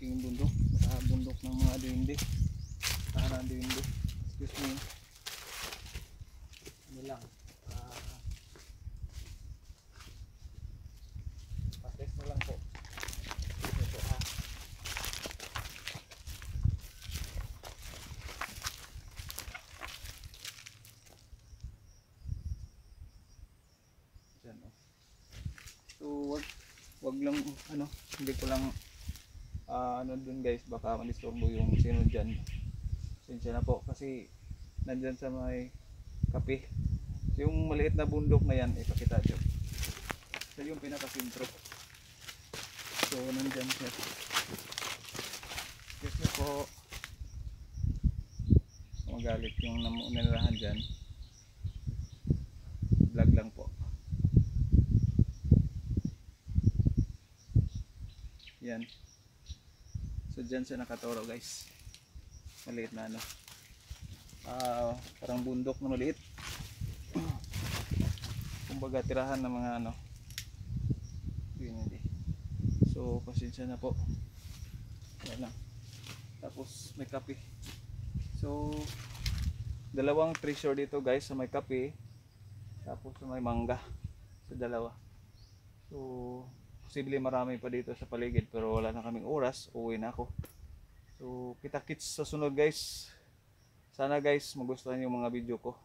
malaking bundok, sa bundok ng mga duwende, tahanan duwende. Excuse me. Ano lang, patest mo lang po. Ito ha. Diyan, oh. So wag lang ano, hindi ko lang ano dun guys, baka manistorbo yung sino dyan. Sinsya na po kasi nandyan sa may kape. Yung maliit na bundok na yan, ipakita dyan. Ito yung pinaka-sintro. So nandyan siya. Excuse me po. Magalit yung namunirahan dyan. Vlog lang po. Yan. So dyan siya nakatoro guys. Maliit na ano. Parang bundok na maliit. Kumbaga tirahan ng mga ano. Hindi. So pasensya na po. Yan lang. Tapos may kape. So dalawang treasure dito guys, sa may kape. Tapos sa may mangga. Sa dalawa. So posible marami pa dito sa paligid, pero wala na kaming oras, uwi na ako. So kita-kits sa sunod guys. Sana guys magustuhan yung mga video ko.